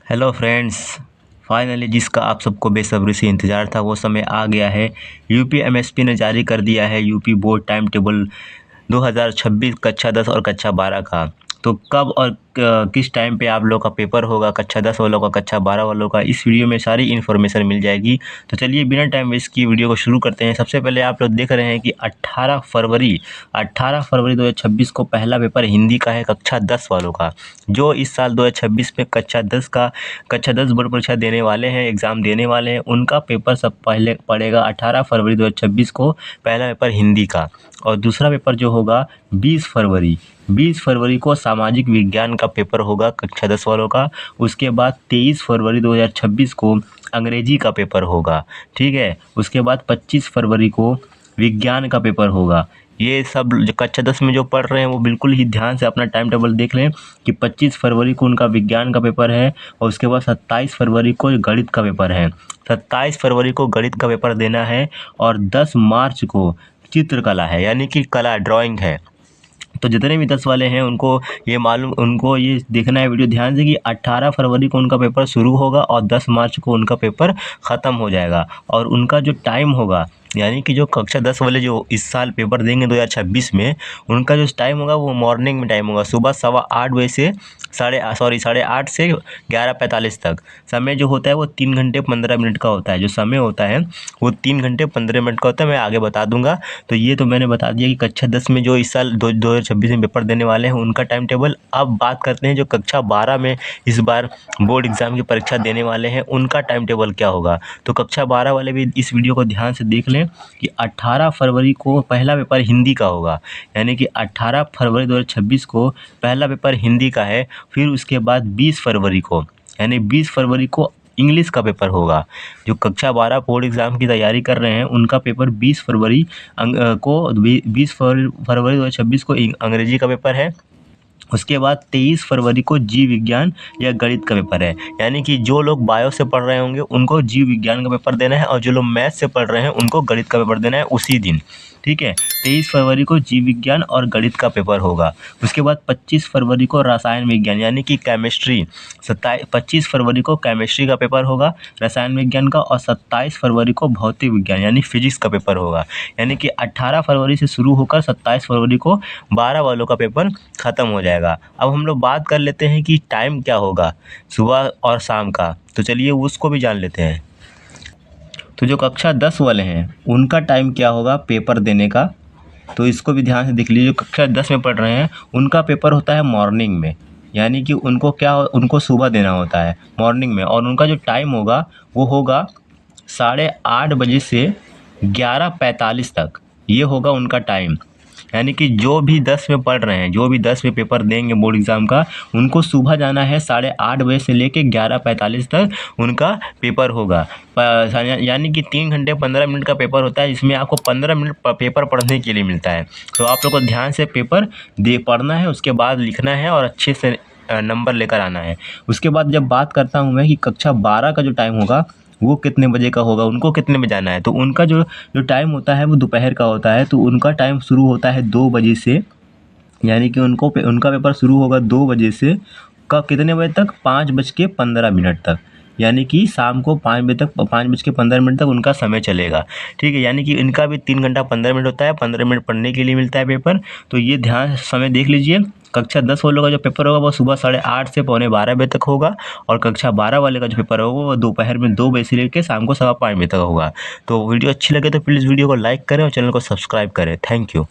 Hello friends, finally जिसका आप सबको बेसब्री से इंतज़ार था वो समय आ गया है। यूपी एमएसपी ने जारी कर दिया है यूपी बोर्ड टाइम टेबल 2026 कक्षा 10 और कक्षा 12 का। तो कब और किस टाइम पे आप लोग का पेपर होगा, कक्षा 10 वालों का, कक्षा 12 वालों का, इस वीडियो में सारी इन्फॉर्मेशन मिल जाएगी। तो चलिए बिना टाइम वेस्ट किए वीडियो को शुरू करते हैं। सबसे पहले आप लोग देख रहे हैं कि 18 फरवरी 2026 को पहला पेपर हिंदी का है कक्षा 10 वालों का, जो इस साल 2026 में कक्षा 10 बोर्ड परीक्षा देने वाले हैं, एग्ज़ाम देने वाले हैं। उनका पेपर सब पहले पड़ेगा 18 फरवरी 2026 को, पहला पेपर हिंदी का। और दूसरा पेपर जो होगा 20 फरवरी को सामाजिक विज्ञान का पेपर होगा कक्षा 10 वालों का। उसके बाद 23 फरवरी 2026 को अंग्रेजी का पेपर होगा, ठीक है। उसके बाद 25 फरवरी को विज्ञान का पेपर होगा। ये सब जो कक्षा 10 में जो पढ़ रहे हैं वो बिल्कुल ही ध्यान से अपना टाइम टेबल देख लें कि 25 फरवरी को उनका विज्ञान का पेपर है और उसके बाद 27 फरवरी को गणित का पेपर है। 27 फरवरी को गणित का पेपर देना है और 10 मार्च को चित्रकला है, यानी कि कला ड्राइंग है। तो जितने भी 10 वाले हैं उनको ये देखना है वीडियो ध्यान से कि 18 फरवरी को उनका पेपर शुरू होगा और 10 मार्च को उनका पेपर ख़त्म हो जाएगा। और उनका जो टाइम होगा, यानी कि जो कक्षा 10 वाले जो इस साल पेपर देंगे 2026 में, उनका जो टाइम होगा वो मॉर्निंग में टाइम होगा, सुबह 8:15 बजे से 8:30 से 11:45 तक। समय जो होता है वो 3 घंटे 15 मिनट का होता है। जो समय होता है वो 3 घंटे 15 मिनट का होता है, मैं आगे बता दूंगा। तो ये तो मैंने बता दिया कि कक्षा 10 में जो इस साल 2026 में पेपर देने वाले हैं उनका टाइम टेबल। अब बात करते हैं जो कक्षा 12 में इस बार बोर्ड एग्ज़ाम की परीक्षा देने वाले हैं उनका टाइम टेबल क्या होगा। तो कक्षा 12 वाले भी इस वीडियो को ध्यान से देख लें कि 18 फरवरी को पहला पेपर हिंदी का होगा, यानी कि 18 फरवरी 2026 को पहला पेपर हिंदी का है। फिर उसके बाद 20 फरवरी को, यानी 20 फरवरी को इंग्लिश का पेपर होगा। जो कक्षा 12 बोर्ड एग्ज़ाम की तैयारी कर रहे हैं उनका पेपर 20 फरवरी 2026 को अंग्रेजी का पेपर है। उसके बाद 23 फरवरी को जीव विज्ञान या गणित का पेपर है, यानी कि जो लोग बायो से पढ़ रहे होंगे उनको जीव विज्ञान का पेपर देना है और जो लोग मैथ से पढ़ रहे हैं उनको गणित का पेपर देना है उसी दिन, ठीक है। 23 फरवरी को जीव विज्ञान और गणित का पेपर होगा। उसके बाद 25 फरवरी को रसायन विज्ञान यानी कि केमिस्ट्री, 25 फरवरी को केमिस्ट्री का पेपर होगा रसायन विज्ञान का, और 27 फरवरी को भौतिक विज्ञान यानी फिजिक्स का पेपर होगा। यानी कि 18 फरवरी से शुरू होकर 27 फरवरी को 12 वालों का पेपर ख़त्म हो जाएगा। अब हम लोग बात कर लेते हैं कि टाइम क्या होगा सुबह और शाम का, तो चलिए उसको भी जान लेते हैं। तो जो कक्षा 10 वाले हैं उनका टाइम क्या होगा पेपर देने का, तो इसको भी ध्यान से देख लीजिए। जो कक्षा 10 में पढ़ रहे हैं उनका पेपर होता है मॉर्निंग में, यानी कि उनको सुबह देना होता है मॉर्निंग में, और उनका जो टाइम होगा वो होगा 8:30 बजे से 11:45 तक, ये होगा उनका टाइम। यानी कि जो भी 10 में पढ़ रहे हैं, जो भी 10 में पेपर देंगे बोर्ड एग्ज़ाम का, उनको सुबह जाना है 8:30 बजे से लेके 11:45 तक उनका पेपर होगा। यानी कि 3 घंटे 15 मिनट का पेपर होता है, जिसमें आपको 15 मिनट पेपर पढ़ने के लिए मिलता है। तो आप लोग को ध्यान से पेपर पढ़ना है, उसके बाद लिखना है और अच्छे से नंबर लेकर आना है। उसके बाद जब बात करता हूँ मैं कि कक्षा 12 का जो टाइम होगा वो कितने बजे का होगा, उनको कितने बजे जाना है, तो उनका जो टाइम होता है वो दोपहर का होता है। तो उनका टाइम शुरू होता है 2 बजे से, यानी कि उनका पेपर शुरू होगा 2 बजे से कितने बजे तक, 5:15 तक, यानी कि शाम को 5 बजे तक, 5:15 तक उनका समय चलेगा, ठीक है। यानी कि इनका भी 3 घंटा 15 मिनट होता है, 15 मिनट पढ़ने के लिए मिलता है पेपर। तो ये ध्यान समय देख लीजिए। कक्षा 10 वालों का जो पेपर होगा वो सुबह 8:30 से 11:45 बजे तक होगा, और कक्षा 12 वाले का जो पेपर होगा वो दोपहर में 2 बजे से लेकर शाम को 5:15 बजे तक होगा। तो वीडियो अच्छी लगे तो प्लीज़ वीडियो को लाइक करें और चैनल को सब्सक्राइब करें। Thank you.